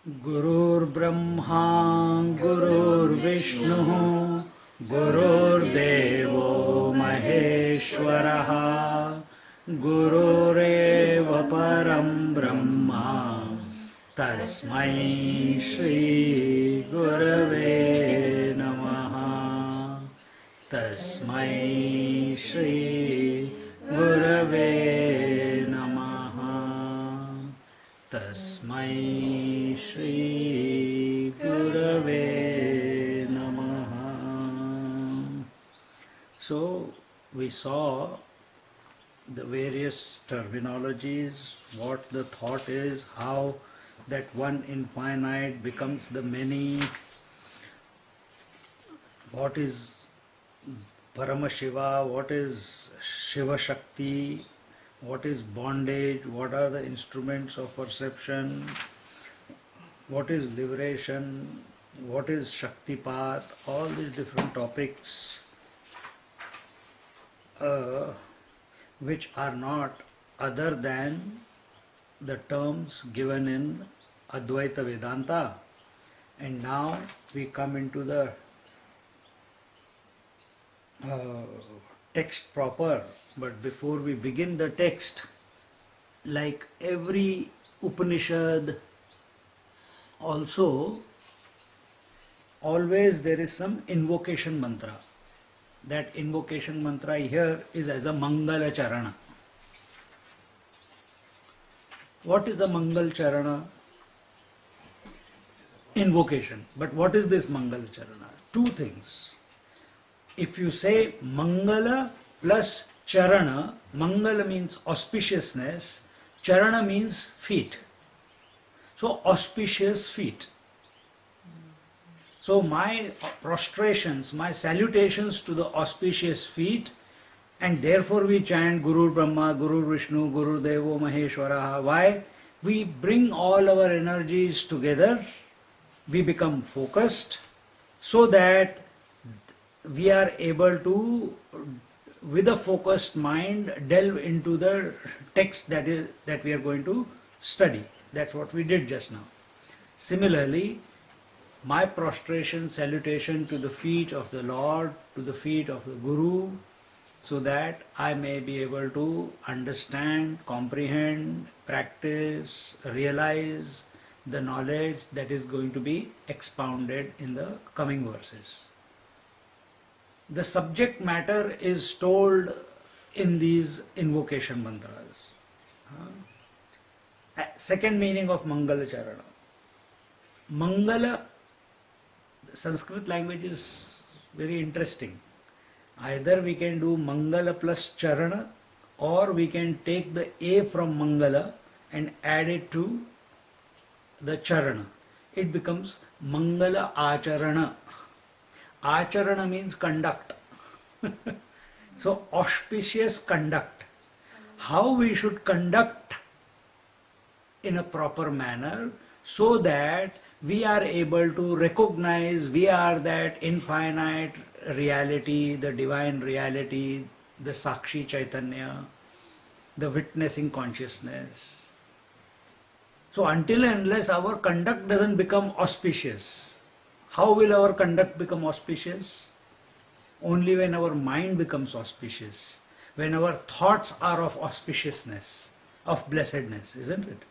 गुरुर्ब्रह्मा गुरुर्विष्णुः गुरुर्देवो महेश्वरः गुरुरेव परं ब्रह्मा तस्मै श्री गुरवे नमः तस्मै श्री गुरवे नमः तस्मै श्री गुरवे नमः. So we saw the various terminologies, what the thought is, how that one infinite becomes the many, what is Paramashiva, what is Shiva Shakti, what is bondage, what are the instruments of perception, what is liberation, what is Shaktipat, all these different topics which are not other than the terms given in Advaita Vedanta. And now we come into the text proper. But before we begin the text, like every Upanishad, also always there is some invocation mantra. That invocation mantra here is as a Mangala Charana. What is the Mangal Charana? Invocation. But what is this Mangala Charana? Two things. If you say Mangala plus Charana, Mangala means auspiciousness, Charana means feet. So auspicious feet. So my prostrations, my salutations to the auspicious feet, and therefore we chant Guru Brahma, Guru Vishnu, Guru Devo Maheshwara. Why? We bring all our energies together, we become focused, so that we are able to, with a focused mind, delve into the text that we are going to study. That's what we did just now. Similarly, my prostration, salutation to the feet of the Lord, to the feet of the Guru, so that I may be able to understand, comprehend, practice, realize the knowledge that is going to be expounded in the coming verses. The subject matter is told in these invocation mantras. Second meaning of Mangala Charana. Mangala, the Sanskrit language is very interesting. Either we can do Mangala plus Charana, or we can take the A from Mangala and add it to the Charana. It becomes Mangala Acharana. Acharana means conduct. So auspicious conduct. How we should conduct in a proper manner, so that we are able to recognize we are that infinite reality, the divine reality, the Sakshi Chaitanya, the witnessing consciousness. So until and unless our conduct doesn't become auspicious, how will our conduct become auspicious? Only when our mind becomes auspicious, when our thoughts are of auspiciousness, of blessedness, isn't it?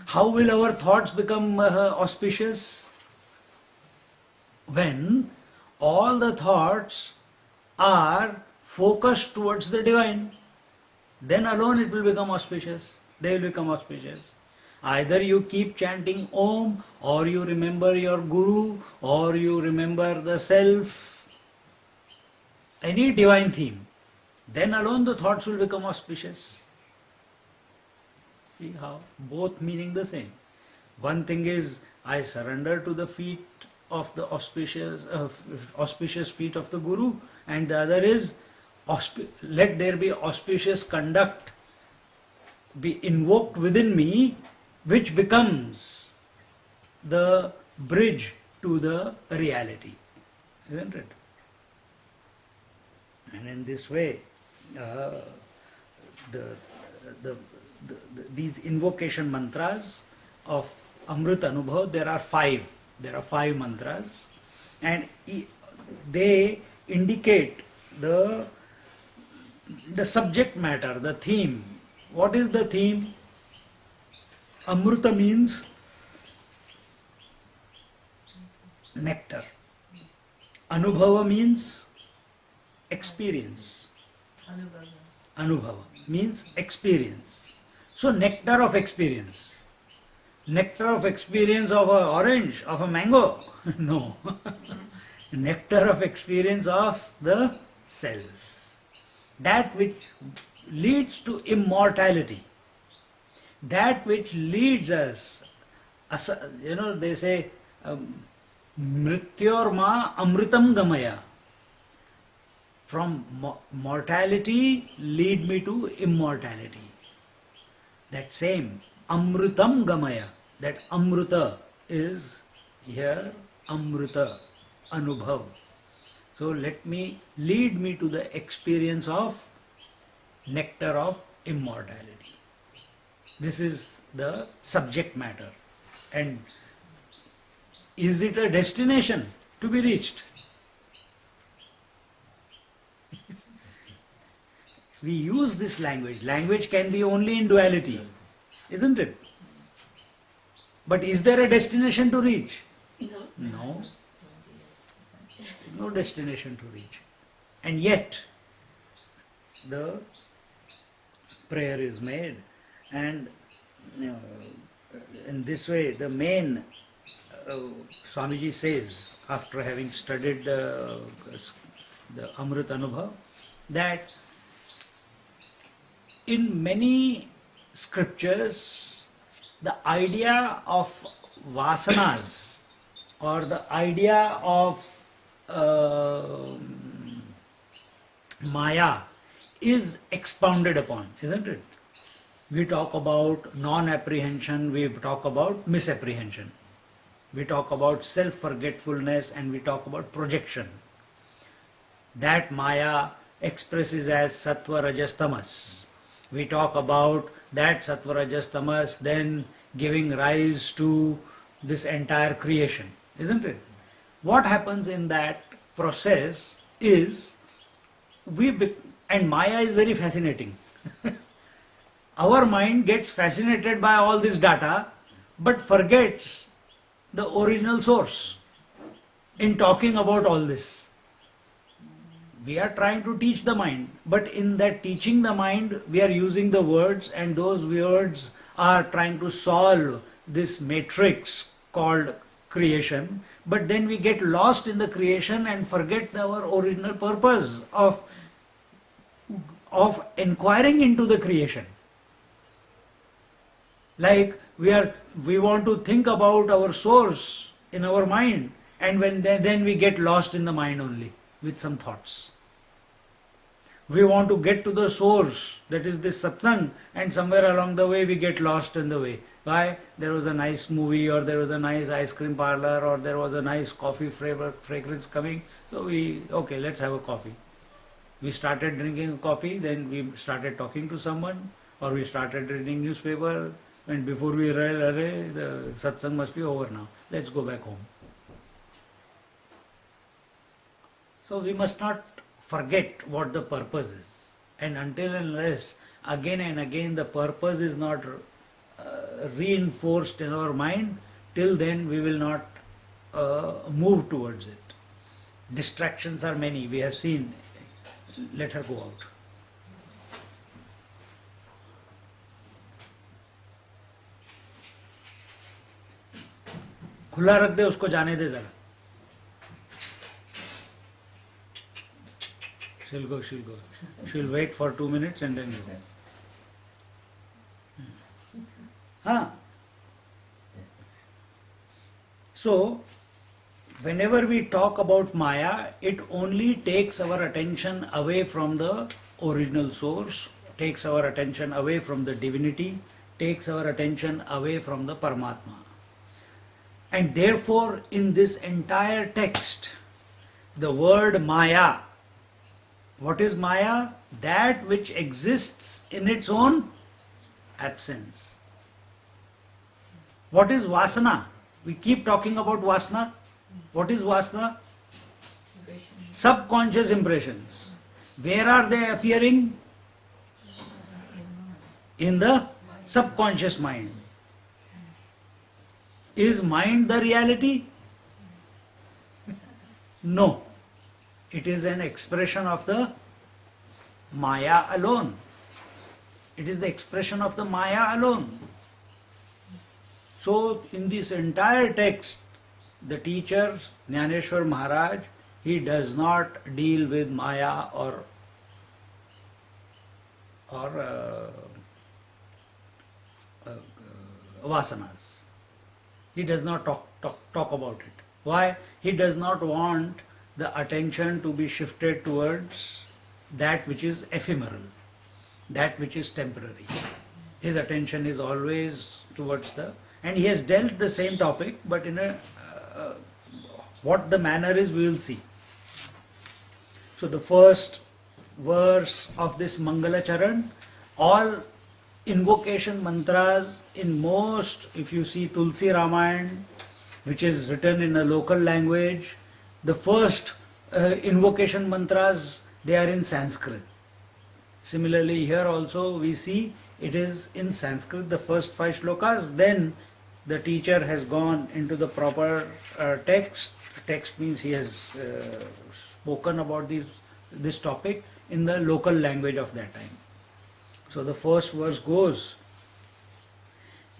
How will our thoughts become auspicious? When all the thoughts are focused towards the divine, then alone it will become auspicious. They will become auspicious. Either you keep chanting Om, or you remember your Guru, or you remember the Self, any divine theme, then alone the thoughts will become auspicious. See how? Both meaning the same. One thing is, I surrender to the feet of the auspicious feet of the Guru, and the other is, let there be auspicious conduct be invoked within me, which becomes the bridge to the reality. Isn't it? And in this way, these invocation mantras of Amrit Anubhav, there are five. There are five mantras, and they indicate the subject matter, the theme. What is the theme? Amruta means nectar. Anubhava means experience. Anubhava means experience. So nectar of experience. Nectar of experience of an orange, of a mango? No. Nectar of experience of the self. That which leads to immortality. That which leads us, they say, Mrityor ma amritam gamaya. From mortality lead me to immortality. That same amritam gamaya, that amruta is here amruta, anubhav. So lead me to the experience of nectar of immortality. This is the subject matter. And is it a destination to be reached? We use this language. Language can be only in duality, isn't it? But is there a destination to reach? No. No destination to reach. And yet, the prayer is made, and in this way, the main, Swamiji says, after having studied the Amrit Anubhav, that in many scriptures, the idea of vasanas or the idea of Maya is expounded upon, isn't it? We talk about non-apprehension, we talk about misapprehension. We talk about self-forgetfulness, and we talk about projection. That Maya expresses as Sattva, Rajas, Tamas. We talk about that Sattva, Rajas, Tamas then giving rise to this entire creation, isn't it? What happens in that process is, and Maya is very fascinating. Our mind gets fascinated by all this data, but forgets the original source in talking about all this. We are trying to teach the mind, but in that teaching the mind, we are using the words, and those words are trying to solve this matrix called creation. But then we get lost in the creation and forget our original purpose of inquiring into the creation. Like we want to think about our source in our mind, and then we get lost in the mind only with some thoughts. We want to get to the source, that is this satsang, and somewhere along the way we get lost in the way. Why? There was a nice movie, or there was a nice ice cream parlor, or there was a nice coffee fragrance coming. So okay, let's have a coffee. We started drinking coffee, then we started talking to someone, or we started reading newspaper, and before we realized, the satsang must be over now. Let's go back home. So we must not forget what the purpose is. And until and unless again and again the purpose is not reinforced in our mind, till then we will not move towards it. Distractions are many. We have seen. Let her go out. खुला रख दे, उसको जाने दे जरा. She'll go. She'll wait for 2 minutes and then go. So, whenever we talk about Maya, it only takes our attention away from the original source, takes our attention away from the divinity, takes our attention away from the Paramatma. And therefore, in this entire text, the word Maya, what is Maya? That which exists in its own absence. What is vasana? We keep talking about vasana. What is vasana? Subconscious impressions. Where are they appearing? In the subconscious mind. Is mind the reality? No. It is an expression of the Maya alone. It is the expression of the Maya alone. So, in this entire text, the teacher, Jnaneshwar Maharaj, he does not deal with Maya or vasanas. He does not talk about it. Why? He does not want the attention to be shifted towards that which is ephemeral, that which is temporary. His attention is always towards and he has dealt the same topic, but in what the manner is, we will see. So the first verse of this Mangala Charan, all invocation mantras in most, if you see Tulsi Ramayana, which is written in a local language, the first invocation mantras, they are in Sanskrit. Similarly, here also we see it is in Sanskrit, the first 5 shlokas, then the teacher has gone into the proper text. Text means he has spoken about this topic in the local language of that time. So the first verse goes,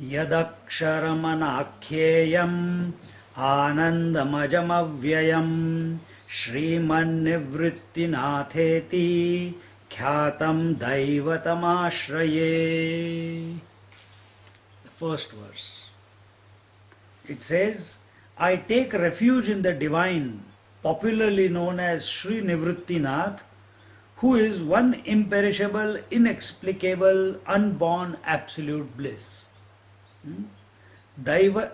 Yadaksharamanakheyam anandamajamavyayam Srimannivrittinatheti Khyatam Daivatamashraye. The first verse. It says, I take refuge in the divine, popularly known as Sri Nivrittinath, who is one imperishable, inexplicable, unborn absolute bliss. Daivatam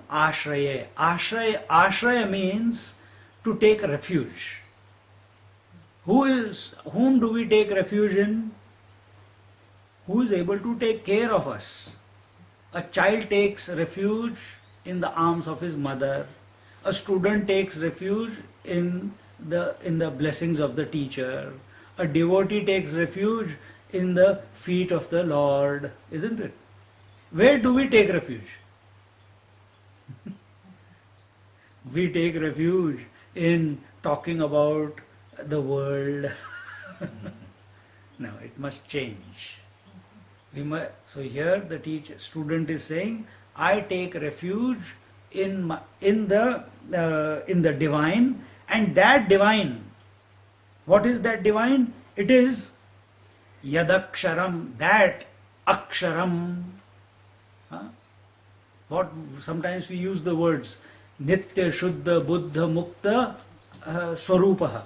Ashraye. Ashraya means to take refuge. Whom do we take refuge in? Who is able to take care of us? A child takes refuge in the arms of his mother. A student takes refuge in the blessings of the teacher. A devotee takes refuge in the feet of the Lord, isn't it? Where do we take refuge? We take refuge in talking about the world. No, it must change. So here the student is saying, I take refuge in the divine, and that divine, what is that divine? It is Yadaksharam, that Aksharam. What sometimes we use the words Nitya, Shuddha, Buddha, Mukta, Swarupaha.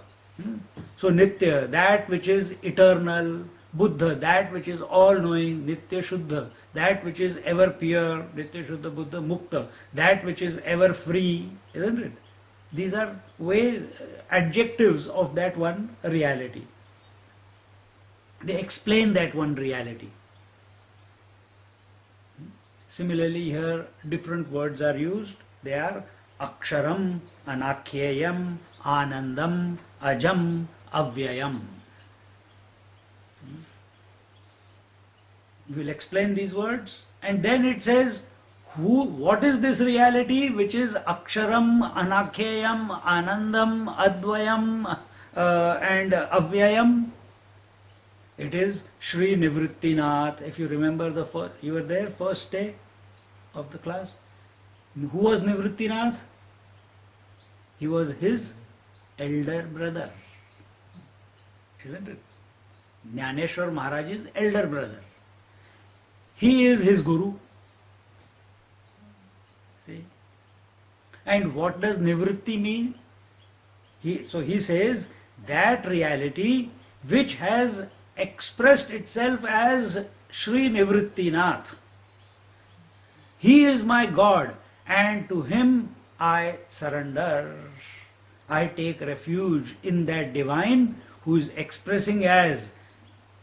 So Nitya, that which is eternal, Buddha, that which is all-knowing, Nitya Shuddha, that which is ever pure, Nitya Shuddha Buddha Mukta, that which is ever free, isn't it? These are ways, adjectives of that one reality. They explain that one reality. Similarly, here different words are used. They are Aksharam, Anakhyayam, Anandam, Ajam, Avyayam. We will explain these words, and then it says, what is this reality which is Aksharam, Anakhyayam, Anandam, Advayam and Avyayam? It is Sri Nivrittinath. If you remember you were there first day of the class. Who was Nivrittinath? He was his elder brother, isn't it? Jnaneshwar Maharaj's elder brother. He is his guru. See? And what does Nivritti mean? So he says that reality which has expressed itself as Sri Nivrittinath. He is my God, and to him I surrender. I take refuge in that divine who is expressing as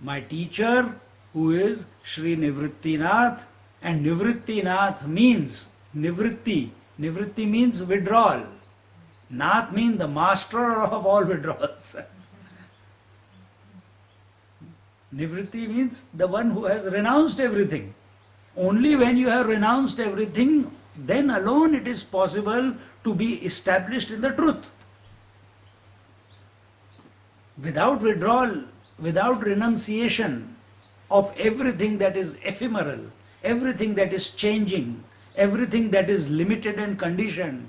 my teacher, who is Sri Nivrittinath, And Nivritti Nath means Nivritti. Nivritti means withdrawal. Nath means the master of all withdrawals. Nivritti means the one who has renounced everything. Only when you have renounced everything, then alone it is possible to be established in the truth. Without withdrawal, without renunciation of everything that is ephemeral, everything that is changing, everything that is limited and conditioned.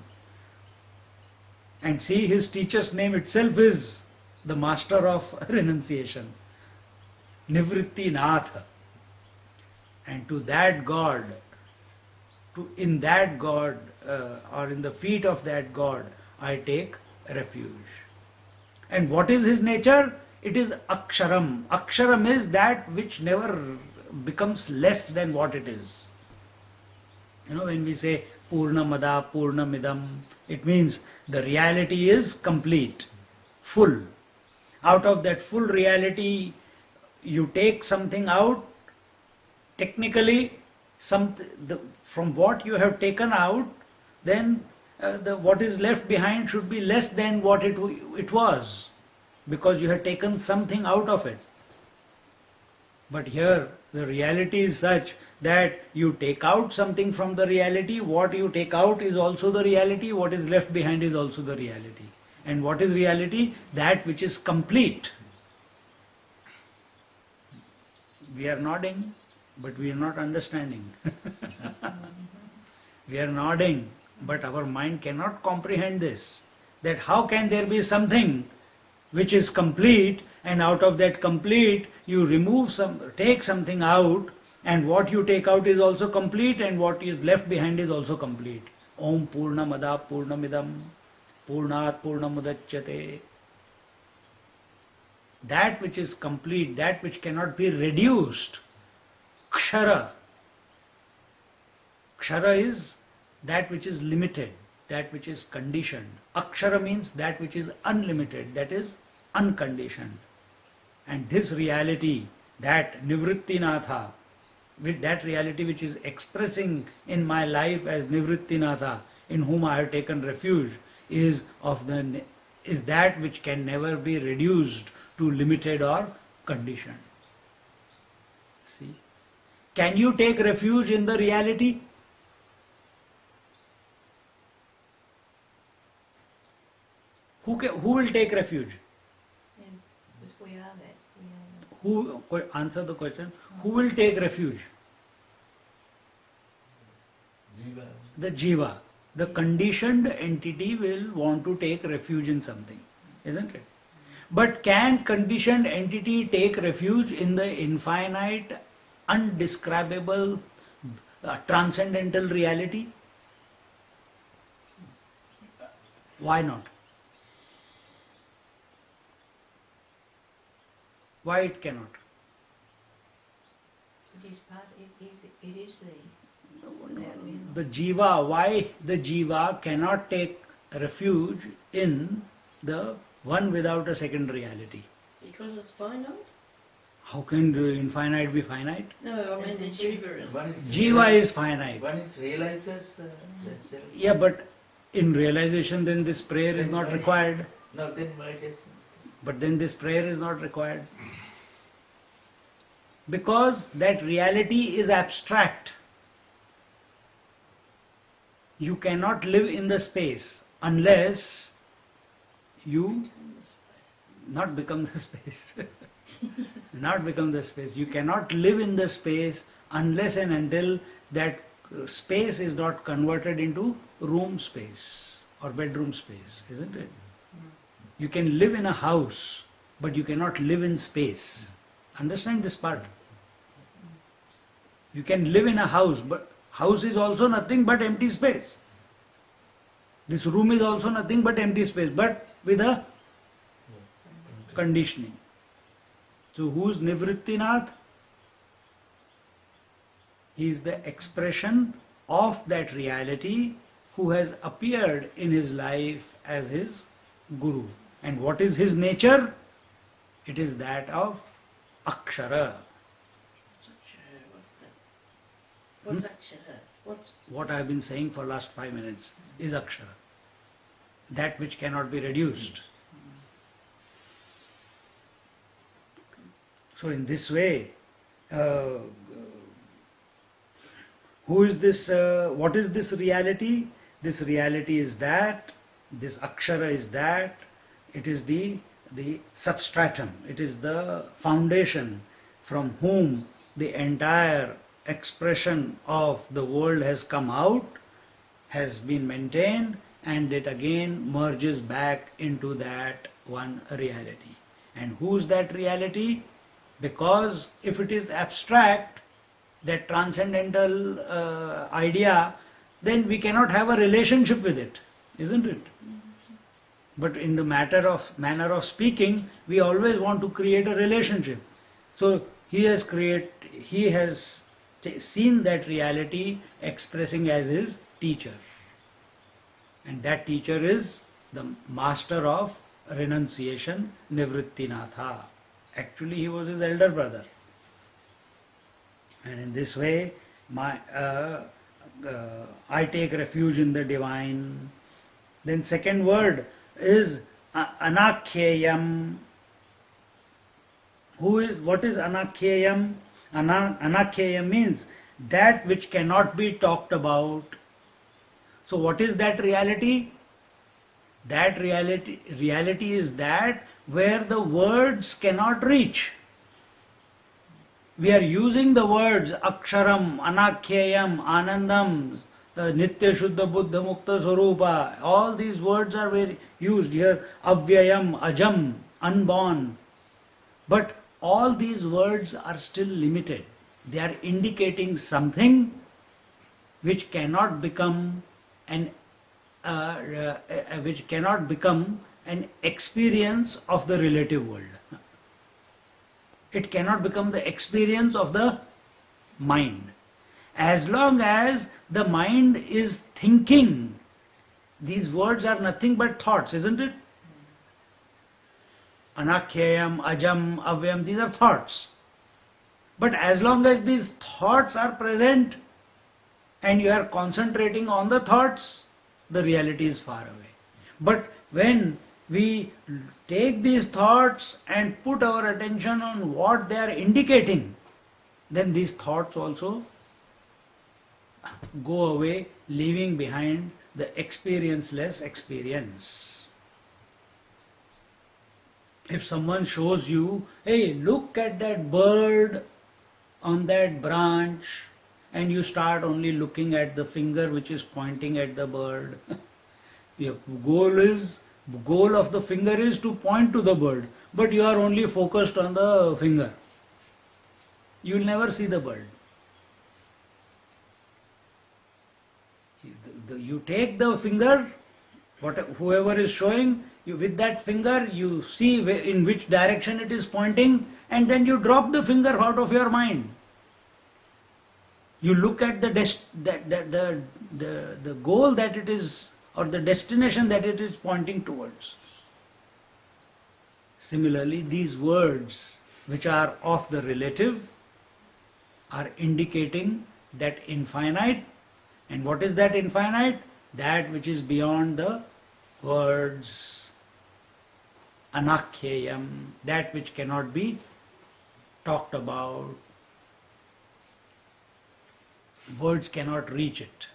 And see, his teacher's name itself is the master of renunciation, Nivritti Nath. And to that God, in that God, or in the feet of that God, I take refuge. And what is his nature? It is Aksharam. Aksharam is that which never becomes less than what it is. You know, when we say Purnamada, Purnamidam, it means the reality is complete, full. Out of that full reality, you take something out, technically, from what you have taken out, then what is left behind should be less than what it was, because you have taken something out of it. But here the reality is such that you take out something from the reality, what you take out is also the reality, what is left behind is also the reality. And what is reality? That which is complete. We are nodding, but we are not understanding. We are nodding, but our mind cannot comprehend this. That how can there be something which is complete, and out of that complete you take something out, and what you take out is also complete, and what is left behind is also complete. Om Purnamada Purnamidam Purnat Purnamudachyate. That which is complete, that which cannot be reduced. Kshara. Kshara is that which is limited, that which is conditioned. Akshara means that which is unlimited, that is unconditioned. And this reality, that Nivrittinatha, with that reality which is expressing in my life as Nivrittinatha, in whom I have taken refuge, is that which can never be reduced to limited or conditioned. See? Can you take refuge in the reality? Who will take refuge? Because we are that. Who, answer the question, who will take refuge? Jiva. The jiva. The conditioned entity will want to take refuge in something, isn't it? But can conditioned entity take refuge in the infinite, undescribable, transcendental reality? Why not? Why it cannot? It is part. It is the. The jiva, why the jiva cannot take refuge in the one without a second reality? Because it's finite? How can the infinite be finite? No, I mean the jiva is. One is Jiva is finite. One is realizes the self. Yeah, but in realization then this prayer is not required. No, then meditation. But then this prayer is not required. Because that reality is abstract. You cannot live in the space unless you not become the space. Not become the space. You cannot live in the space unless and until that space is not converted into room space or bedroom space, isn't it? You can live in a house, but you cannot live in space. Understand this part? You can live in a house, but house is also nothing but empty space. This room is also nothing but empty space, but with a conditioning. So who is Nivrittinath? He is the expression of that reality who has appeared in his life as his Guru. And what is his nature? It is that of Akshara. What's Akshara? What's What I have been saying for last 5 minutes is Akshara. That which cannot be reduced. So in this way, who is this, what is this reality? This reality is that, this Akshara is that, it is the substratum, it is the foundation from whom the entire expression of the world has come out, has been maintained, and it again merges back into that one reality. And who's that reality? Because if it is abstract, that transcendental idea, then we cannot have a relationship with it, isn't it? But in the manner of speaking, we always want to create a relationship. So he has seen that reality expressing as his teacher. And that teacher is the master of renunciation, Nivrittinatha. Actually, he was his elder brother. And in this way, I take refuge in the divine. Then second word is Anakhyayam. What is Anakhyayam? Anakhyayam means that which cannot be talked about. So what is that reality? That reality is that where the words cannot reach. We are using the words Aksharam, Anakhyayam, Anandam, Nitya Shuddha Buddha Mukta Swarupa. All these words are very used here. Avyayam, Ajam, unborn. But all these words are still limited. They are indicating something which cannot become an experience of the relative world. It cannot become the experience of the mind. As long as the mind is thinking, these words are nothing but thoughts, isn't it? Anakhyayam, Ajam, Avyam, these are thoughts. But as long as these thoughts are present and you are concentrating on the thoughts, the reality is far away. But when we take these thoughts and put our attention on what they are indicating, then these thoughts also go away, leaving behind the experienceless experience. If someone shows you, hey, look at that bird on that branch, and you start only looking at the finger which is pointing at the bird, your goal of the finger is to point to the bird, but you are only focused on the finger. You will never see the bird. You take the finger, whoever is showing, with that finger you see in which direction it is pointing, and then you drop the finger out of your mind. You look at the goal that it is, or the destination that it is pointing towards. Similarly, these words which are of the relative are indicating that infinite. And what is that infinite? That which is beyond the words. Anakhyayam, that which cannot be talked about. Words cannot reach it.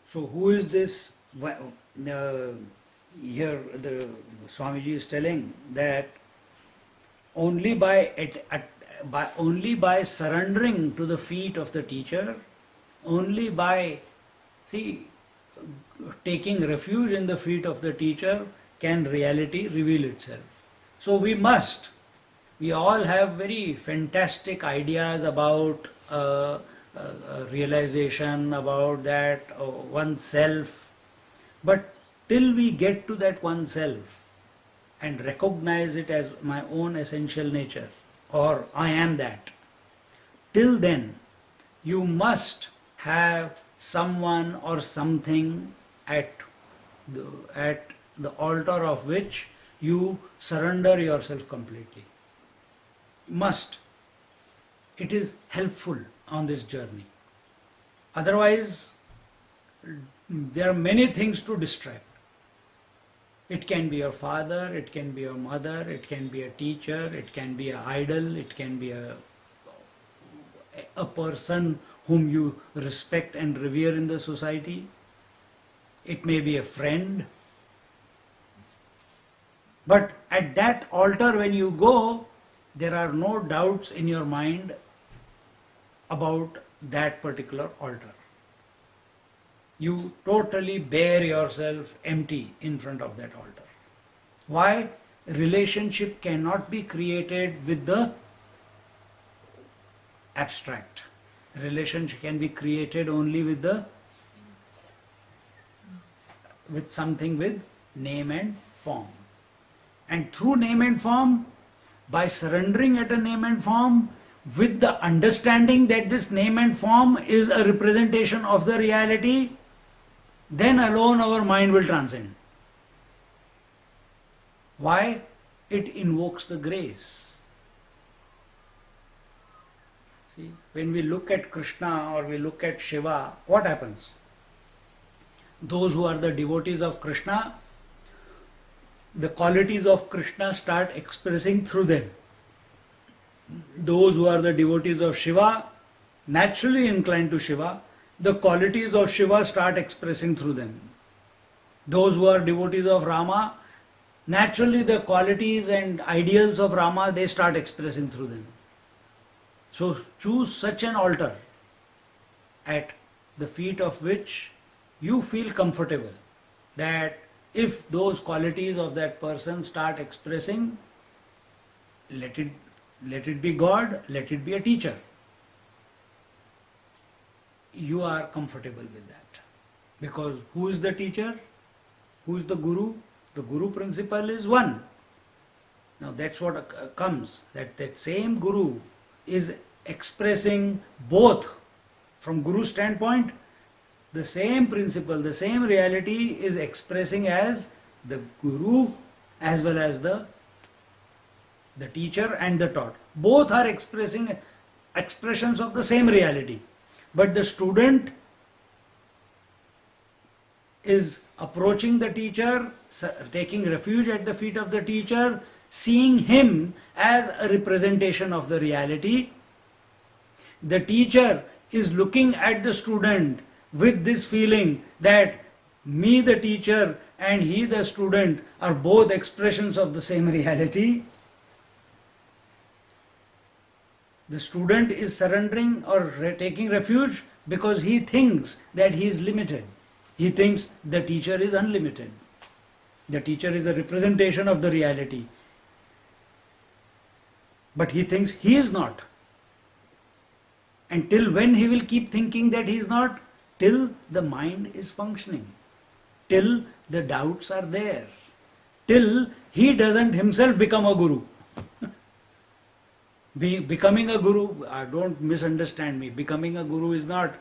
So who is this? Here the Swamiji is telling that only by surrendering to the feet of the teacher, only by taking refuge in the feet of the teacher can reality reveal itself. So we all have very fantastic ideas about realization, about that oneself, but till we get to that oneself and recognize it as my own essential nature, or I am that, till then you must have someone or something at the altar of which you surrender yourself completely. Must. It is helpful on this journey. Otherwise, there are many things to distract. It can be your father, it can be your mother, it can be a teacher, it can be an idol, it can be a person whom you respect and revere in the society. It may be a friend. But at that altar when you go, there are no doubts in your mind about that particular altar. You totally bare yourself empty in front of that altar. Why? Relationship cannot be created with the abstract. Relationship can be created only with something with name and form. And through name and form, by surrendering at a name and form, with the understanding that this name and form is a representation of the reality, then alone our mind will transcend. Why? It invokes the grace. See, when we look at Krishna or we look at Shiva, what happens? Those who are the devotees of Krishna, the qualities of Krishna start expressing through them. Those who are the devotees of Shiva, naturally inclined to Shiva, the qualities of Shiva start expressing through them. Those who are devotees of Rama, naturally the qualities and ideals of Rama, they start expressing through them. So choose such an altar at the feet of which you feel comfortable, that if those qualities of that person start expressing, let it be God, let it be a teacher. You are comfortable with that. Because who is the teacher? Who is the guru? The guru principle is one. Now that's what comes, that same guru is expressing both. From guru's standpoint, the same principle, the same reality is expressing as the guru as well as the teacher and the taught. Both are expressing expressions of the same reality. But the student is approaching the teacher, taking refuge at the feet of the teacher, seeing him as a representation of the reality. The teacher is looking at the student with this feeling that me, the teacher, and he, the student, are both expressions of the same reality. The student is surrendering or taking refuge because he thinks that he is limited. He thinks the teacher is unlimited. The teacher is a representation of the reality. But he thinks he is not. Until when he will keep thinking that he is not? Till the mind is functioning. Till the doubts are there. Till he doesn't himself become a guru. Becoming a guru, don't misunderstand me, becoming a guru is not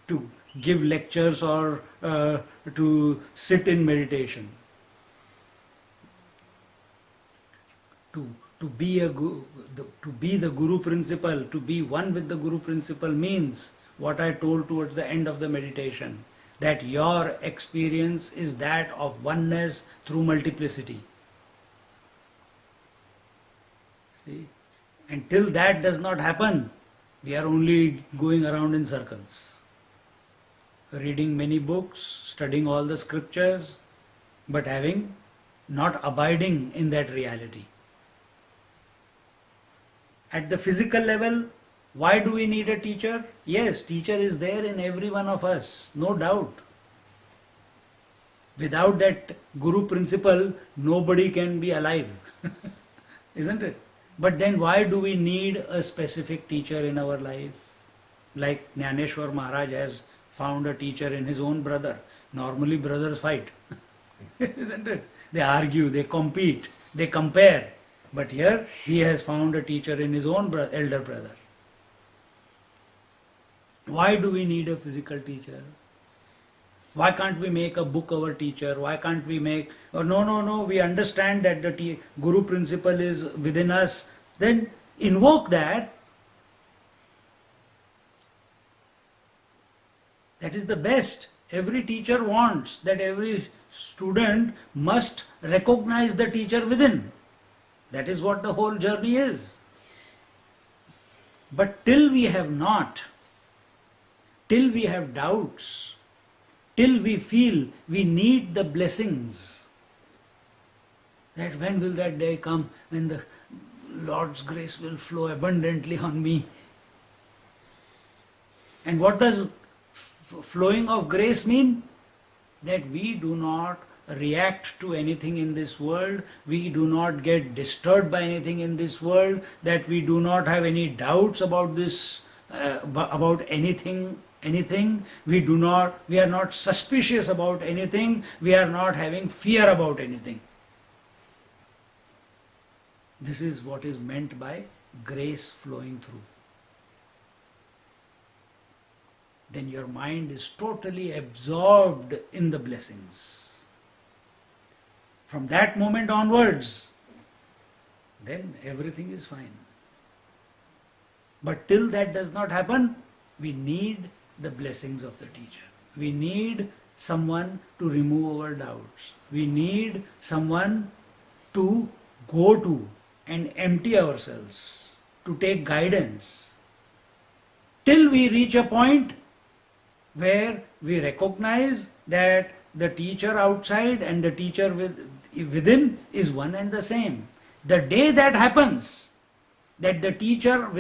to give lectures or to sit in meditation. To be the guru principle, to be one with the guru principle means what I told towards the end of the meditation, that your experience is that of oneness through multiplicity. See? Until that does not happen, we are only going around in circles, reading many books, studying all the scriptures, but not abiding in that reality. At the physical level, why do we need a teacher? Yes, teacher is there in every one of us, no doubt. Without that guru principle, nobody can be alive, isn't it? But then why do we need a specific teacher in our life? Like Jnaneshwar Maharaj has found a teacher in his own brother. Normally brothers fight, isn't it? They argue, they compete, they compare. But here he has found a teacher in his own elder brother. Why do we need a physical teacher? Why can't we make a book our teacher? Why can't we make, oh, no, we understand that the Guru principle is within us. Then invoke that. That is the best. Every teacher wants that every student must recognize the teacher within. That is what the whole journey is. But till we have not, till we have doubts, till we feel we need the blessings, that when will that day come when the Lord's grace will flow abundantly on me? And what does flowing of grace mean? That we do not react to anything in this world, we do not get disturbed by anything in this world, that we do not have any doubts about this, about anything, we are not suspicious about anything, we are not having fear about anything. This is what is meant by grace flowing through. Then your mind is totally absorbed in the blessings. From that moment onwards, then everything is fine. But till that does not happen, we need the blessings of the teacher. We need someone to remove our doubts. We need someone to go to and empty ourselves, to take guidance. Till we reach a point where we recognize that the teacher outside and the teacher within is one and the same. The day that happens, that the teacher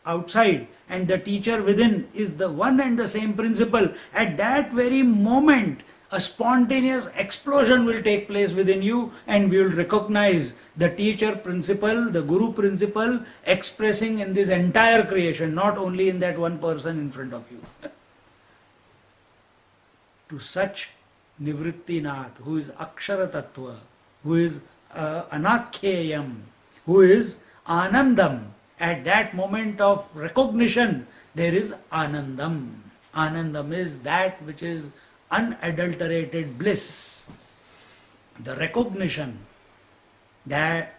outside and the teacher within is the one and the same principle, at that very moment a spontaneous explosion will take place within you, and we will recognize the teacher principle, the Guru principle expressing in this entire creation, not only in that one person in front of you. To such Nivritti Nath, who is Akshara Tattva, who is Anakhyayam, who is Anandam, at that moment of recognition, there is Anandam. Anandam is that which is unadulterated bliss. The recognition that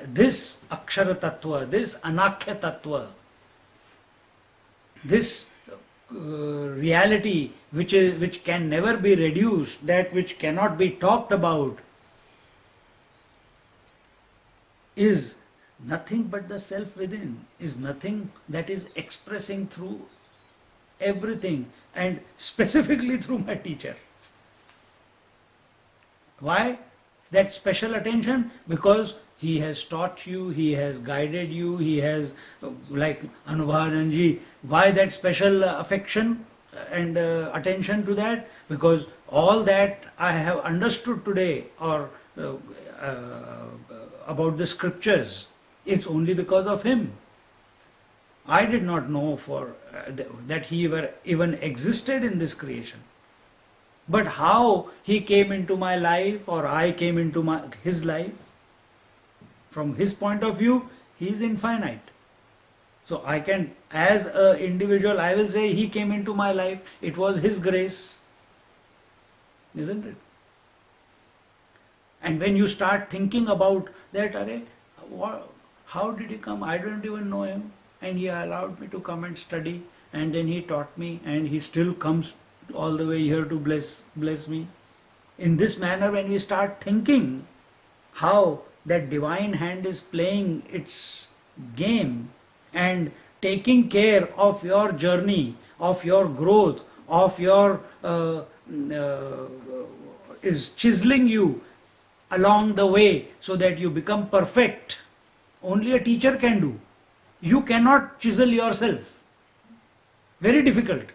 this Akshara Tattva, this Anakhya Tattva, this reality which can never be reduced, that which cannot be talked about, is nothing but the self within, is nothing that is expressing through everything, and specifically through my teacher. Why that special attention? Because he has taught you, he has guided you, he has, like Anubhavananji, why that special affection and attention to that? Because all that I have understood today, or about the scriptures, it's only because of him. I did not know that he even existed in this creation. But how he came into my life, or I came into his life, from his point of view, he is infinite. So I can, as an individual, I will say he came into my life, it was his grace. Isn't it? And when you start thinking about that, how did he come? I don't even know him. And he allowed me to come and study, and then he taught me, and he still comes all the way here to bless me. In this manner, when we start thinking how that divine hand is playing its game and taking care of your journey, of your growth, of your is chiseling you along the way so that you become perfect, only a teacher can do. You cannot chisel yourself. Very difficult.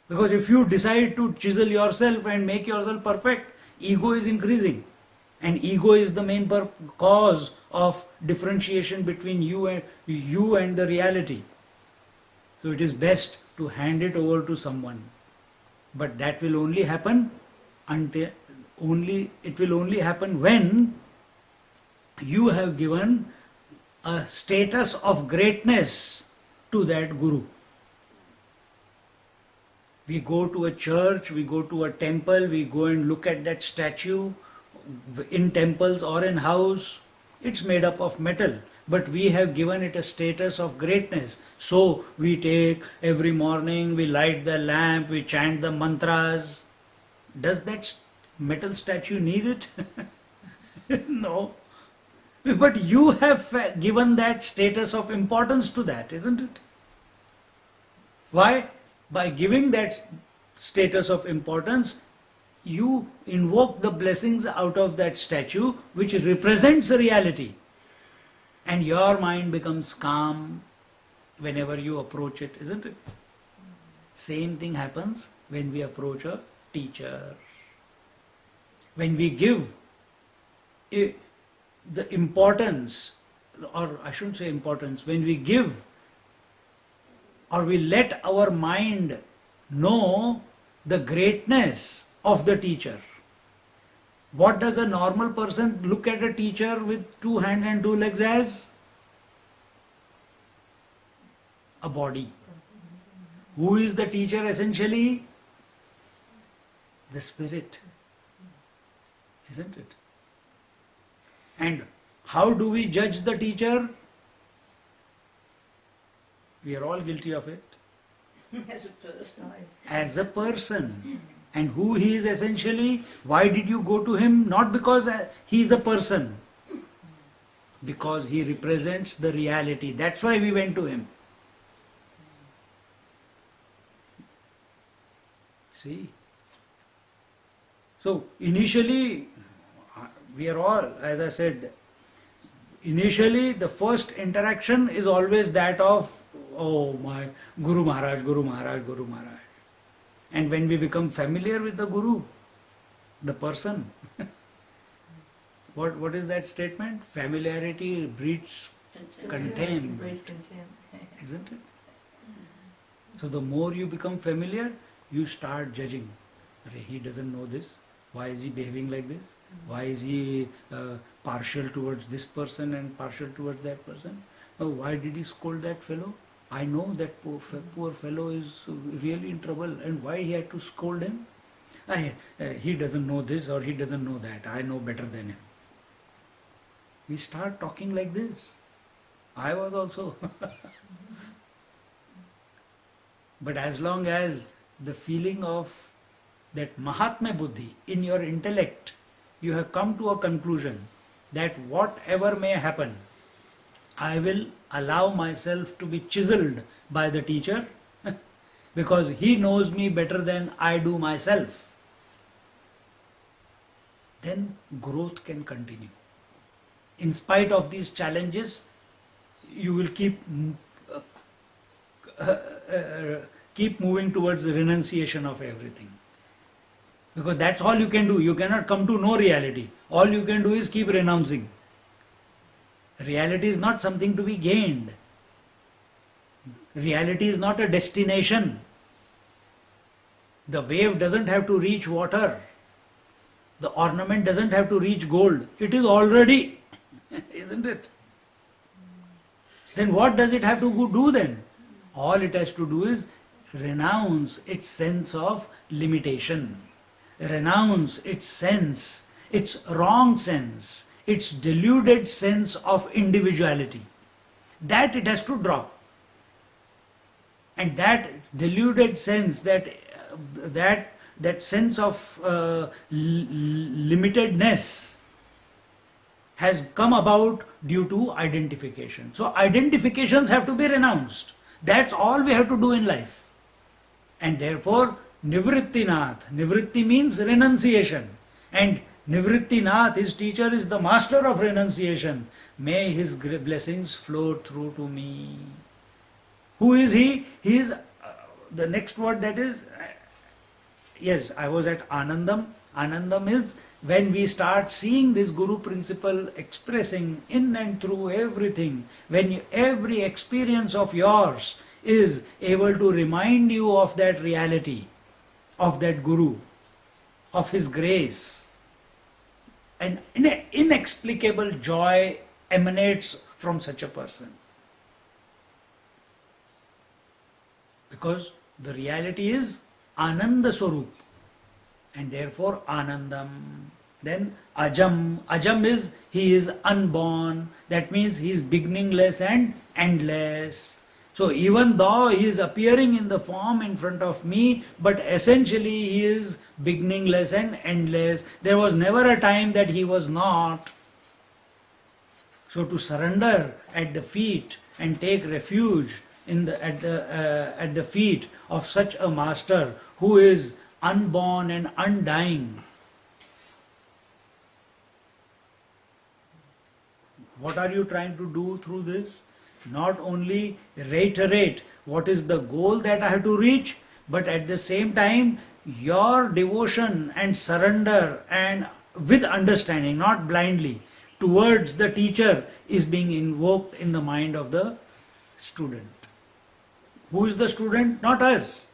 Because if you decide to chisel yourself and make yourself perfect, ego is increasing. And ego is the main cause of differentiation between you and the reality. So it is best to hand it over to someone. But that will only happen when you have given a status of greatness to that Guru. We go to a church, we go to a temple, we go and look at that statue in temples or in house. It's made up of metal, but we have given it a status of greatness. So we take every morning, we light the lamp, we chant the mantras. Does that metal statue need it? No. But you have given that status of importance to that, isn't it? Why? By giving that status of importance, you invoke the blessings out of that statue, which represents the reality. And your mind becomes calm whenever you approach it, isn't it? Same thing happens when we approach a teacher. When we give the importance, or I shouldn't say importance, when we give or we let our mind know the greatness of the teacher. What does a normal person look at a teacher with 2 hands and 2 legs as? A body. Who is the teacher essentially? The spirit. Isn't it? And how do we judge the teacher? We are all guilty of it. As a person. As a person. And who he is essentially? Why did you go to him? Not because he is a person. Because he represents the reality. That's why we went to him. See? So initially, we are all, as I said, initially the first interaction is always that of, oh my Guru Maharaj, Guru Maharaj, Guru Maharaj. And when we become familiar with the Guru, the person, what is that statement? Familiarity breeds contempt, Breeds contempt. isn't it? So the more you become familiar, you start judging. He doesn't know this. Why is he behaving like this? Why is he partial towards this person and partial towards that person? Oh, why did he scold that fellow? I know that poor fellow is really in trouble, and why he had to scold him? He doesn't know this or he doesn't know that. I know better than him. We start talking like this. I was also. But as long as the feeling of that Mahatmya Buddhi in your intellect, you have come to a conclusion that whatever may happen, I will allow myself to be chiseled by the teacher because he knows me better than I do myself. Then growth can continue. In spite of these challenges, you will keep moving towards the renunciation of everything. Because that's all you can do. You cannot come to know reality. All you can do is keep renouncing. Reality is not something to be gained. Reality is not a destination. The wave doesn't have to reach water. The ornament doesn't have to reach gold. It is already, isn't it? Then what does it have to do then? All it has to do is renounce its sense of limitation. Renounce its sense, its wrong sense, its deluded sense of individuality. That it has to drop. And that deluded sense, that sense of limitedness has come about due to identification. So identifications have to be renounced. That's all we have to do in life. And therefore, Nivrittinath. Nivritti means renunciation. And Nivrittinath, his teacher, is the master of renunciation. May his blessings flow through to me. Who is he? He is the next word, that is, yes, I was at Anandam. Anandam is when we start seeing this Guru principle expressing in and through everything, when every experience of yours is able to remind you of that reality, of that Guru, of his grace. An inexplicable joy emanates from such a person. Because the reality is Ananda Swarup, and therefore Anandam. Then Ajam. Ajam is he is unborn. That means he is beginningless and endless. So even though he is appearing in the form in front of me, but essentially he is beginningless and endless. There was never a time that he was not. So to surrender at the feet and take refuge at the feet of such a master who is unborn and undying. What are you trying to do through this? Not only reiterate what is the goal that I have to reach, but at the same time, your devotion and surrender and with understanding, not blindly, towards the teacher is being invoked in the mind of the student. Who is the student? Not us.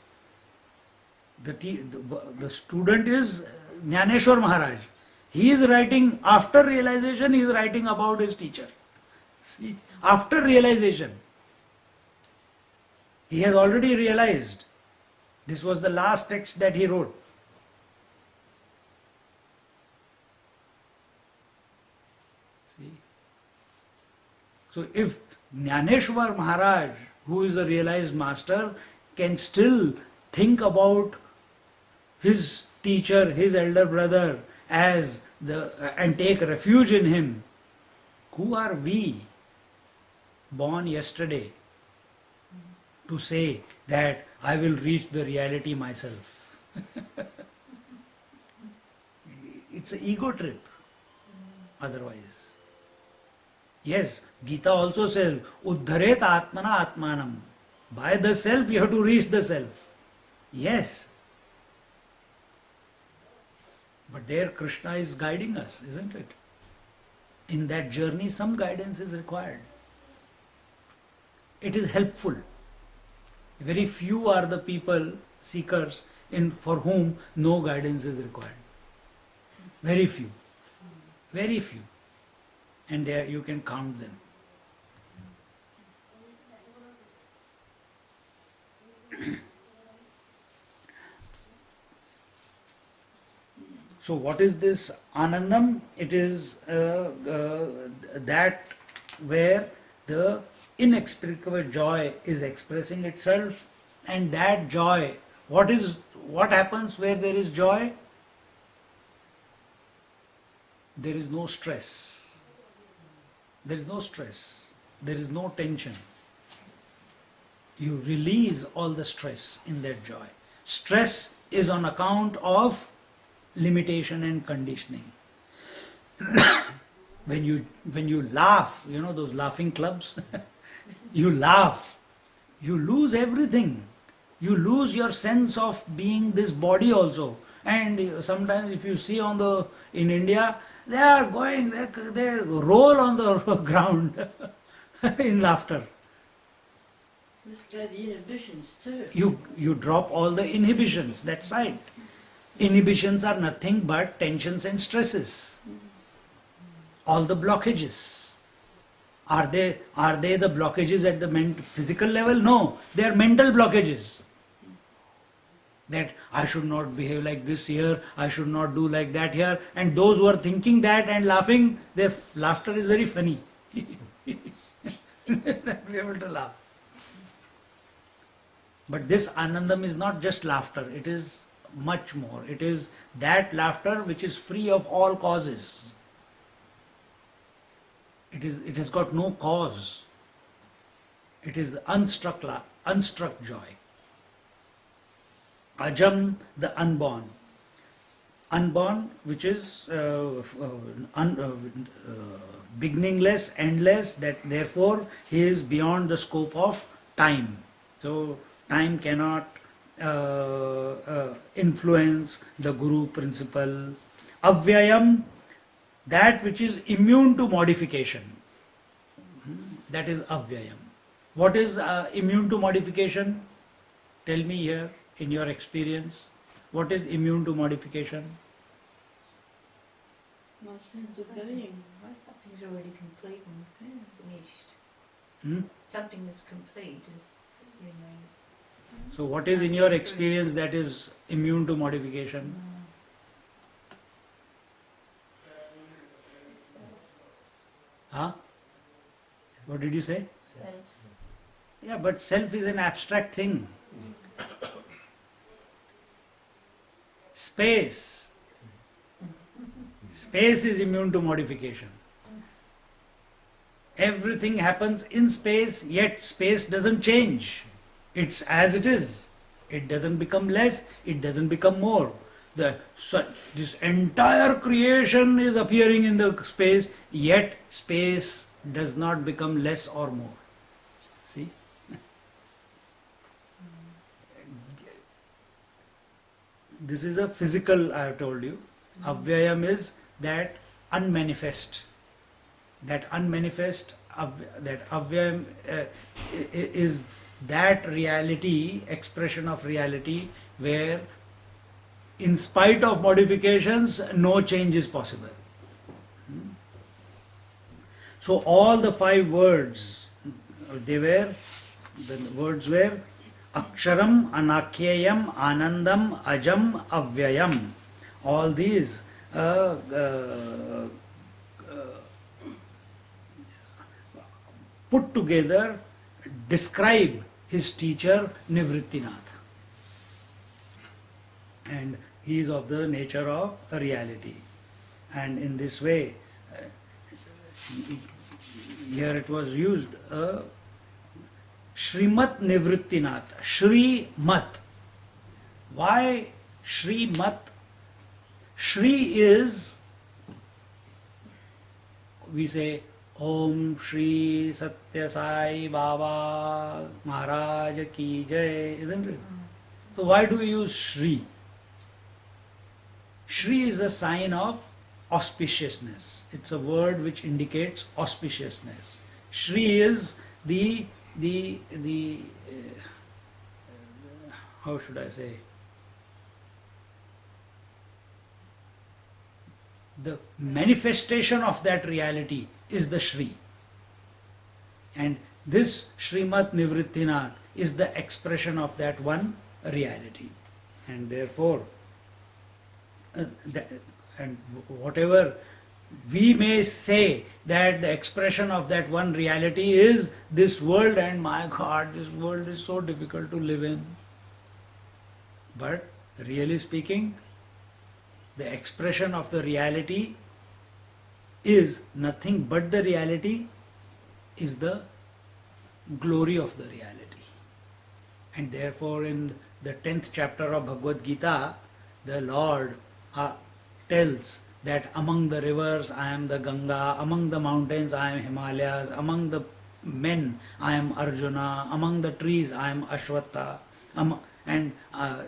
The student is Jnaneshwar Maharaj. He is writing, after realization, he is writing about his teacher. See, after realization, he has already realized. This was the last text that he wrote. See? So if Jnaneshwar Maharaj, who is a realized master, can still think about his teacher, his elder brother, and take refuge in him, who are we, born yesterday, to say that I will reach the reality myself? It's an ego trip. Otherwise, yes, Gita also says, Uddharet Atmana Atmanam. By the self, you have to reach the self. Yes. But there Krishna is guiding us, isn't it? In that journey, some guidance is required. It is helpful. Very few are the people, seekers, for whom no guidance is required. Very few. Very few. And there you can count them. So what is this Anandam? It is that where the inexplicable joy is expressing itself, and that joy, what happens where there is joy? There is no stress. There is no stress. There is no tension. You release all the stress in that joy. Stress is on account of limitation and conditioning. When you laugh, you know those laughing clubs, you laugh, you lose everything. You lose your sense of being this body also. And sometimes if you see in India, they are going, they roll on the ground in laughter. Let's go the inhibitions too. You drop all the inhibitions, that's right. Inhibitions are nothing but tensions and stresses. All the blockages. Are they the blockages at the physical level? No, they are mental blockages. That I should not behave like this here, I should not do like that here. And those who are thinking that and laughing, their laughter is very funny. Not be able to laugh. But this Anandam is not just laughter, it is much more. It is that laughter which is free of all causes. It has got no cause. It is unstruck joy. Ajam, the unborn. Unborn, which is beginningless, endless, that therefore he is beyond the scope of time. So time cannot influence the Guru principle. Avyayam, that which is immune to modification. That is avyayam. What is immune to modification? Tell me here, in your experience, what is immune to modification? My sense of being. Something's already complete and finished. Hmm? Something that's complete is, So what is in your experience that is immune to modification? Huh? What did you say? Self. Yeah, but self is an abstract thing. Space. Space is immune to modification. Everything happens in space, yet space doesn't change. It's as it is. It doesn't become less, it doesn't become more. This entire creation is appearing in the space, yet space does not become less or more. See? This is a physical, I have told you. Avyayam is that unmanifest. That unmanifest, that avyayam is that reality, expression of reality, where in spite of modifications, no change is possible. So all the 5 words, the words were Aksharam, Anakhyayam, Anandam, Ajam, Avyayam. All these put together describe his teacher Nivrittinath. And he is of the nature of a reality. And in this way, here it was used Shrimat Nivrittinath. Shrimat. Why Shrimat? Shri is, we say, Om Shri Satya Sai Baba Maharaj Ki Jai, isn't it? So why do we use Shri? Shri is a sign of auspiciousness. It's a word which indicates auspiciousness. Shri is the how should I say? The manifestation of that reality is the Shri. And this Shrimat Nivrittinath is the expression of that one reality. And therefore, and whatever we may say that the expression of that one reality is this world, and my God, this world is so difficult to live in. But really speaking, the expression of the reality is nothing but the reality, is the glory of the reality. And therefore in the 10th chapter of Bhagavad Gita, the Lord tells that among the rivers I am the Ganga, among the mountains I am Himalayas, among the men I am Arjuna, among the trees I am Ashwatha. And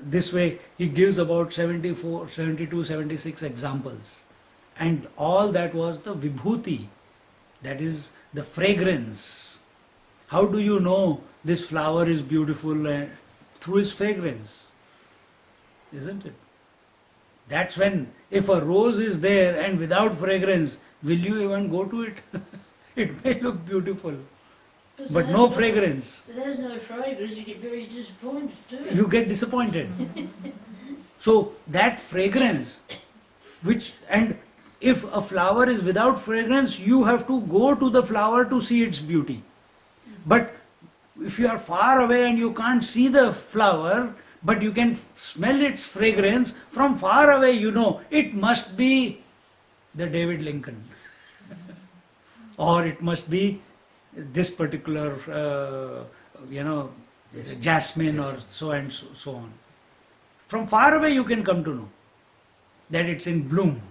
this way he gives about 72, 76 examples. And all that was the vibhuti, that is the fragrance. How do you know this flower is beautiful? Through its fragrance, isn't it? That's when, if a rose is there and without fragrance, will you even go to it? It may look beautiful, but no fragrance. If there's no fragrance, you get very disappointed too. You get disappointed. So that fragrance, and if a flower is without fragrance, you have to go to the flower to see its beauty. But if you are far away and you can't see the flower, but you can smell its fragrance, from far away you know it must be the David Lincoln. Or it must be this particular, jasmine or so and so on. From far away you can come to know that it's in bloom.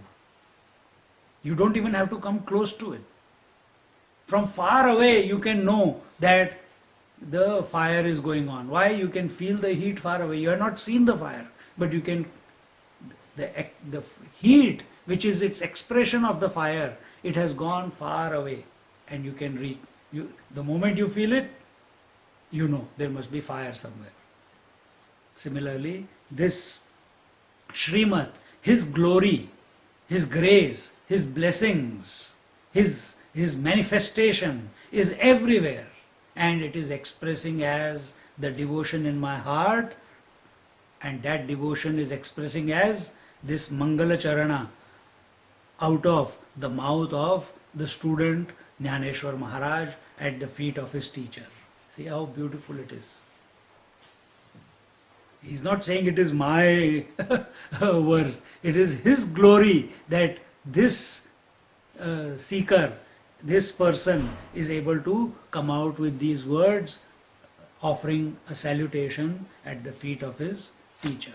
You don't even have to come close to it. From far away you can know that the fire is going on. Why? You can feel the heat far away. You have not seen the fire, but you can, the heat, which is its expression of the fire, it has gone far away, and you can reach. The moment you feel it, you know there must be fire somewhere. Similarly, this Shrimat, his glory, his grace, his blessings, his manifestation is everywhere, and it is expressing as the devotion in my heart, and that devotion is expressing as this Mangala Charana out of the mouth of the student Jnaneshwar Maharaj at the feet of his teacher. See how beautiful it is. He's not saying it is my verse. It is his glory that this seeker, this person is able to come out with these words, offering a salutation at the feet of his teacher.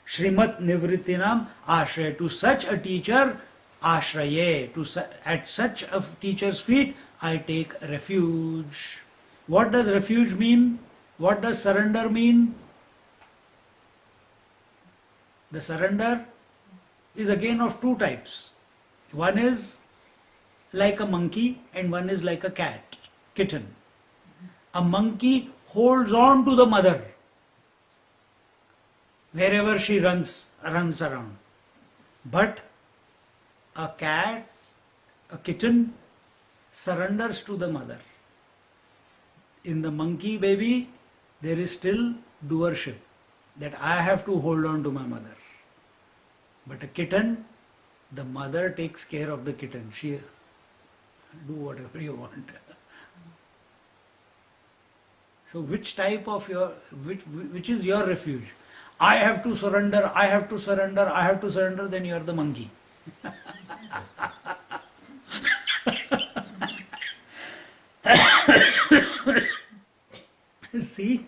Shrimat Nivrittinam Ashraya. To such a teacher, Ashraye. At such a teacher's feet, I take refuge. What does refuge mean? What does surrender mean? The surrender is again of two types. One is like a monkey and one is like a cat, kitten. A monkey holds on to the mother wherever she runs around. But a cat, a kitten, surrenders to the mother. In the monkey baby, there is still doership, that I have to hold on to my mother. But a kitten, the mother takes care of the kitten. She do whatever you want. So which type of which is your refuge? I have to surrender, I have to surrender, I have to surrender, then you are the monkey. See?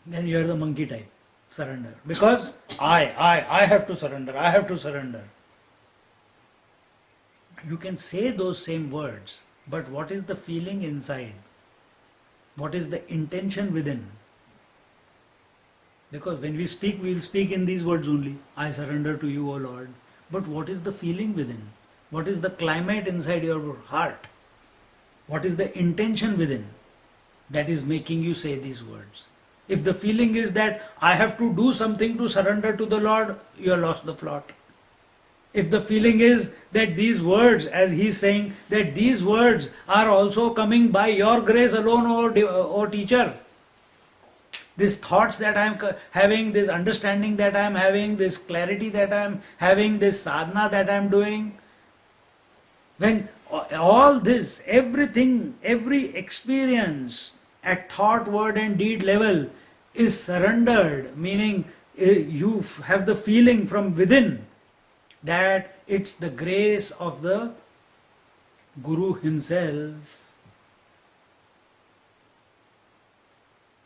Then you are the monkey type. Surrender. Because I have to surrender, I have to surrender. You can say those same words, but what is the feeling inside? What is the intention within? Because when we speak, we will speak in these words only. I surrender to you, O Lord. But what is the feeling within? What is the climate inside your heart? What is the intention within that is making you say these words? If the feeling is that I have to do something to surrender to the Lord, you have lost the plot. If the feeling is that these words, as he is saying, that these words are also coming by your grace alone, O teacher, these thoughts that I am having, this understanding that I am having, this clarity that I am having, this sadhana that I am doing, when all this, everything, every experience at thought, word and deed level is surrendered, meaning you have the feeling from within that it's the grace of the Guru himself.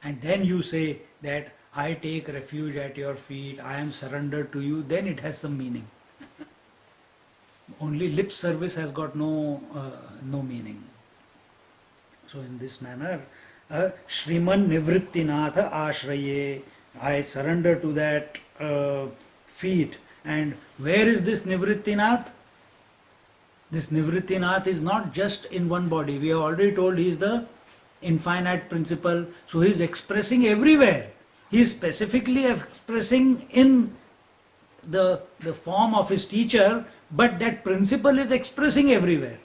And then you say that I take refuge at your feet, I am surrendered to you, then it has some meaning. Only lip service has got no meaning. So in this manner, Shriman Nivrittinatha Ashraye, I surrender to that feet. And where is this Nivrittinath? This Nivrittinath is not just in one body. We have already told he is the infinite principle. So he is expressing everywhere. He is specifically expressing in the form of his teacher, but that principle is expressing everywhere.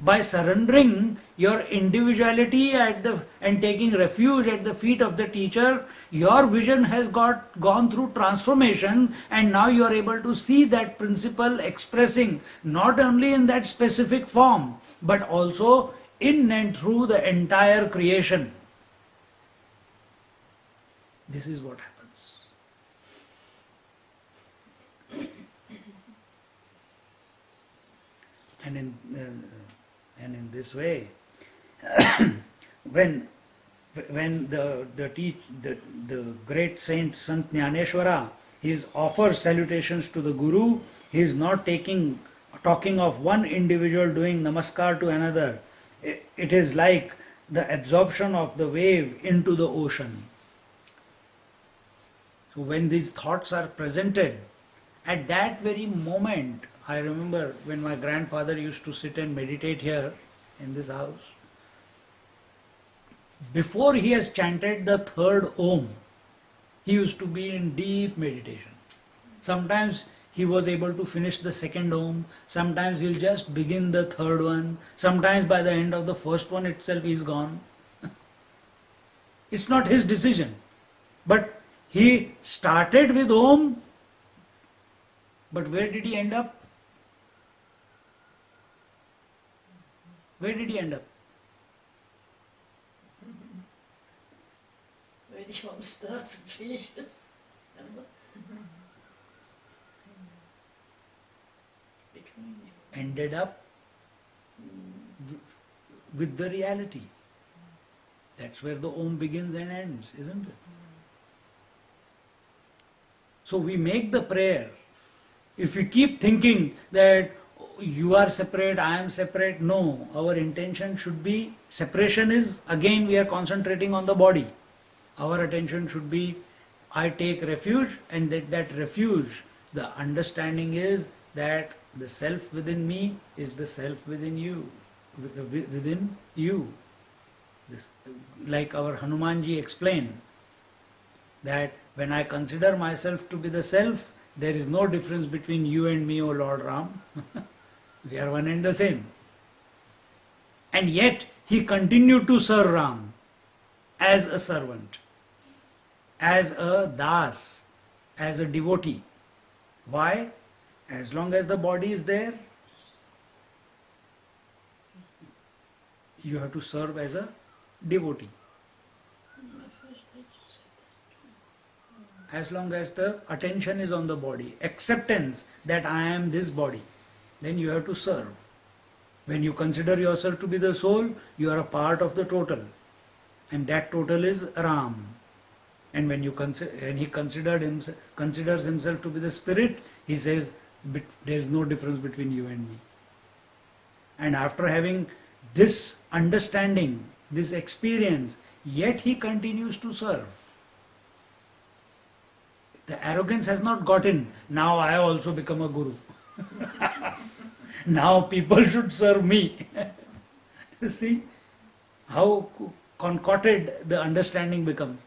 By surrendering your individuality and taking refuge at the feet of the teacher, your vision has gone through transformation, and now you are able to see that principle expressing not only in that specific form, but also in and through the entire creation. This is what happens. And in this way, when the great saint Sant Jnaneshwara, he offers salutations to the Guru, he is not talking of one individual doing namaskar to another. It is like the absorption of the wave into the ocean. So when these thoughts are presented, at that very moment, I remember when my grandfather used to sit and meditate here in this house, before he has chanted the third Om, he used to be in deep meditation. Sometimes he was able to finish the second Om, sometimes he'll just begin the third one, sometimes by the end of the first one itself he is gone. It's not his decision. But he started with Om, but where did he end up? Where did he end up? Where the one starts and finishes. Remember? Between them. Ended up with the reality. That's where the Om begins and ends, isn't it? So we make the prayer. If we keep thinking that you are separate, I am separate, no, our intention should be, separation is, again we are concentrating on the body. Our attention should be, I take refuge, and that refuge, the understanding is that the self within me is the self within you, within you. This, like our Hanumanji explained, that when I consider myself to be the self, there is no difference between you and me, O Lord Ram. We are one and the same. And yet he continued to serve Ram as a servant, as a das, as a devotee. Why? As long as the body is there, you have to serve as a devotee. My first teacher said As long as the attention is on the body, acceptance that I am this body, then you have to serve. When you consider yourself to be the soul, you are a part of the total, and that total is Ram. And when he considers himself to be the spirit, he says, there is no difference between you and me. And after having this understanding, this experience, yet he continues to serve. The arrogance has not got in. Now I also become a guru. Now people should serve me. See how concocted the understanding becomes.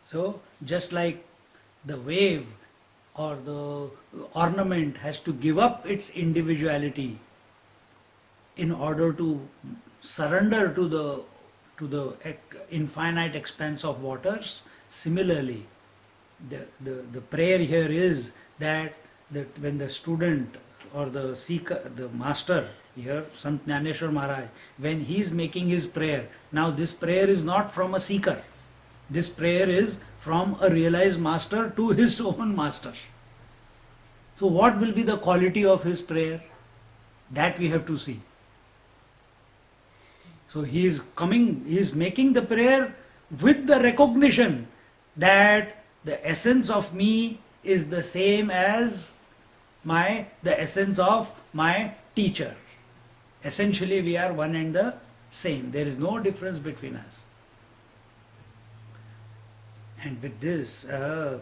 So just like the wave or the ornament has to give up its individuality in order to surrender to the infinite expanse of waters, similarly the prayer here is that when the student or the seeker, the master here, Sant Jnaneshwar Maharaj, when he is making his prayer, now this prayer is not from a seeker. This prayer is from a realized master to his own master. So what will be the quality of his prayer? That we have to see. So he is making the prayer with the recognition that the essence of me is the same as the essence of my teacher. Essentially we are one and the same. There is no difference between us. And with this, the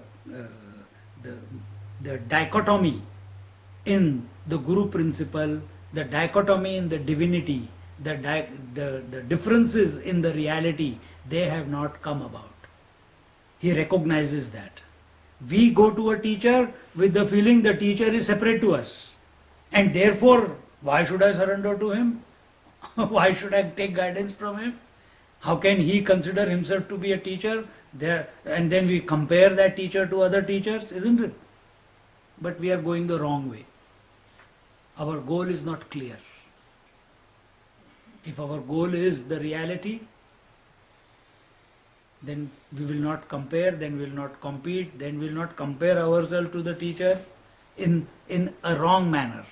dichotomy in the Guru principle, the dichotomy in the divinity, the differences in the reality, they have not come about. He recognizes that. We go to a teacher with the feeling the teacher is separate to us. And therefore, why should I surrender to him? Why should I take guidance from him? How can he consider himself to be a teacher? And then we compare that teacher to other teachers, isn't it? But we are going the wrong way. Our goal is not clear. If our goal is the reality, then we will not compare, then we will not compete, then we will not compare ourselves to the teacher in a wrong manner.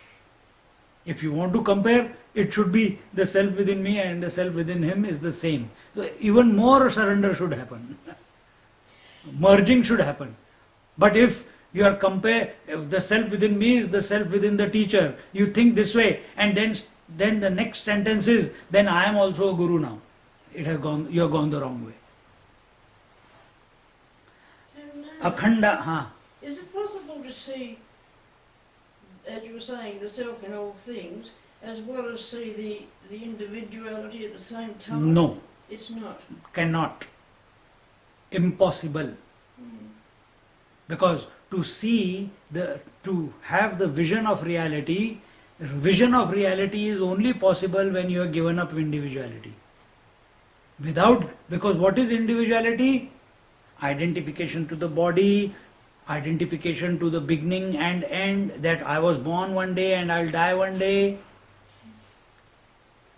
If you want to compare, it should be the self within me and the self within him is the same. So even more surrender should happen. Merging should happen. But if you are if the self within me is the self within the teacher, you think this way, and then the next sentence is, then I am also a guru now. You have gone the wrong way. Akhanda, Is it possible to see, as you were saying, the self in all things, as well as see the individuality at the same time? No, It's not. cannot. Impossible. Because to have the vision of reality is only possible when you have given up individuality. Because what is individuality? Identification to the body, identification to the beginning and end, that I was born one day and I'll die one day,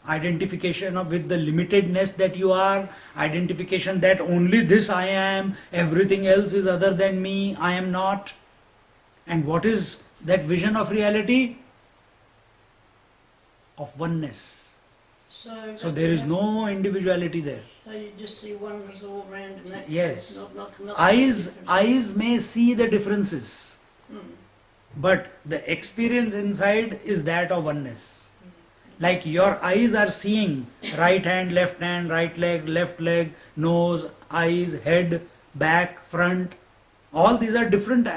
identification with the limitedness that you are, identification that only this I am, everything else is other than me, I am not. And what is that vision of reality? Of oneness. So there is no individuality there. So you just see oneness all round in that. Yes. Not Eyes may see the differences, Hmm. but the experience inside is that of oneness. Like your eyes are seeing right hand, right leg, nose, eyes, head, back, front. All these are different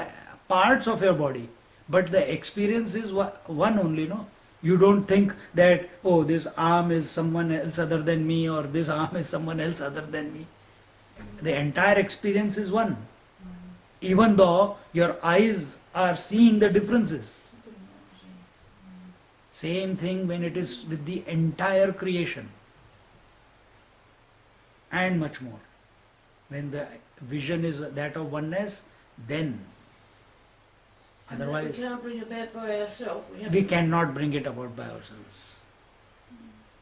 parts of your body, but the experience is one only, no? You don't think that, oh, this arm is someone else other than me, or this arm is someone else other than me. The entire experience is one, even though your eyes are seeing the differences. Same thing when it is with the entire creation, and much more. When the vision is that of oneness, then otherwise we can't bring about by ourselves. we cannot bring it about by ourselves.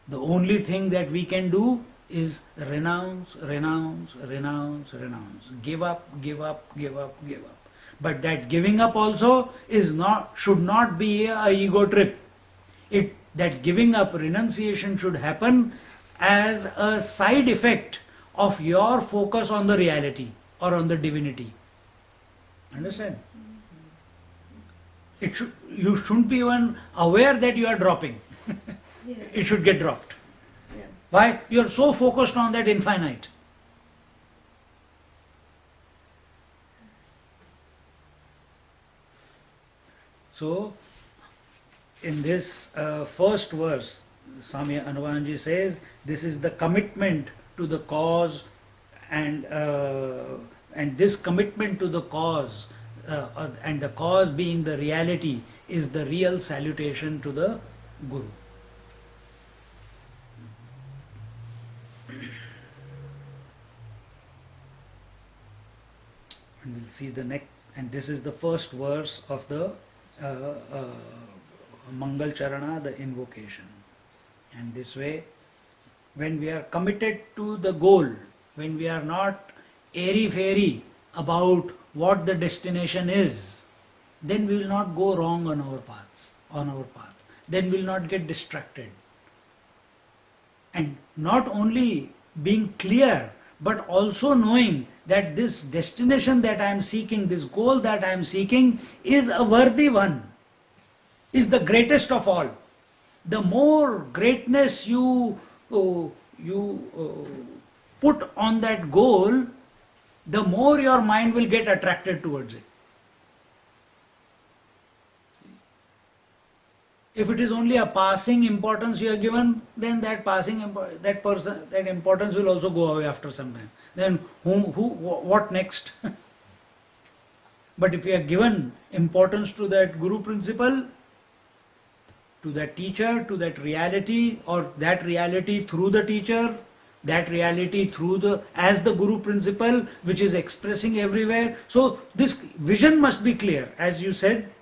The only thing that we can do is renounce, renounce, renounce, renounce. Give up, give up, give up, give up. But that giving up also should not be a ego trip. That giving up, renunciation should happen as a side effect of your focus on the reality or on the divinity. Understand? You shouldn't be even aware that you are dropping. Yeah. It should get dropped. Yeah. Why? You are so focused on that infinite. So, in this first verse, Swami Anuvanji says, this is the commitment to the cause, and this commitment to the cause, and the cause being the reality, is the real salutation to the Guru. And we'll see the next, and this is the first verse of the Mangal Charana, the invocation. And this way, when we are committed to the goal, when we are not airy-fairy about what the destination is, then we will not go wrong on our path. Then we will not get distracted. And not only being clear, but also knowing that this destination that I am seeking, this goal that I am seeking, is a worthy one, is the greatest of all. The more greatness you put on that goal, the more your mind will get attracted towards it. If it is only a passing importance you are given, then that importance will also go away after some time. Then what next? But if you are given importance to that Guru principle, to that teacher, to that reality, or that reality through the teacher, that reality as the Guru principle, which is expressing everywhere. So this vision must be clear. As you said,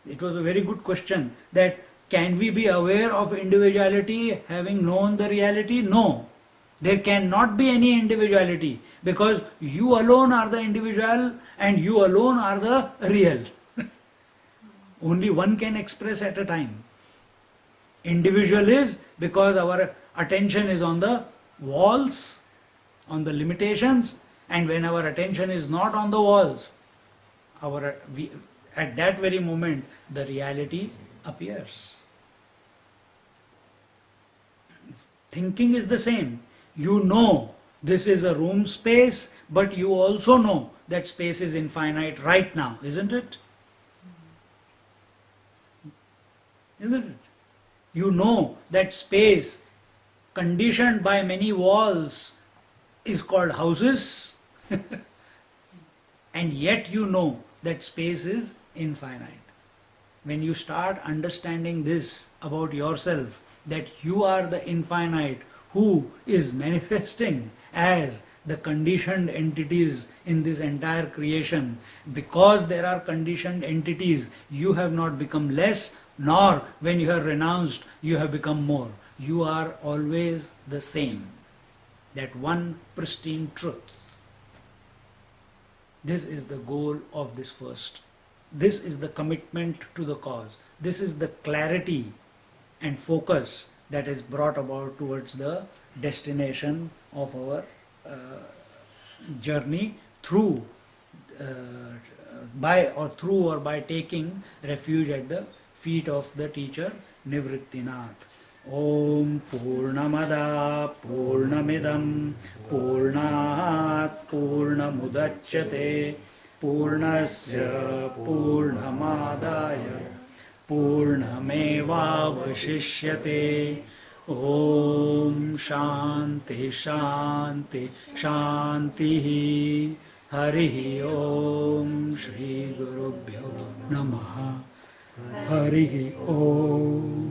it was a very good question, that can we be aware of individuality having known the reality? No. There cannot be any individuality, because you alone are the individual and you alone are the real. Only one can express at a time. Individual is because our attention is on the walls, on the limitations, and when our attention is not on the walls, at that very moment the reality appears. Thinking is the same. You know this is a room space, but you also know that space is infinite right now, isn't it? Isn't it? You know that space conditioned by many walls is called houses, and yet you know that space is infinite. When you start understanding this about yourself, that you are the infinite who is manifesting as the conditioned entities in this entire creation. Because there are conditioned entities, you have not become less, nor when you have renounced, you have become more. You are always the same. That one pristine truth. This is the goal of this first. This is the commitment to the cause. This is the clarity and focus that is brought about towards the destination of our journey through by taking refuge at the feet of the teacher Nivrittinath. Om Purnamada Purnamidam Purnat Purnamudachyate Purnasya Purnamadaya Purnamevavashishyate. Om Shanti Shanti Shanti. Harihi Om Shri Gurubhyo Namaha. Harihi Om.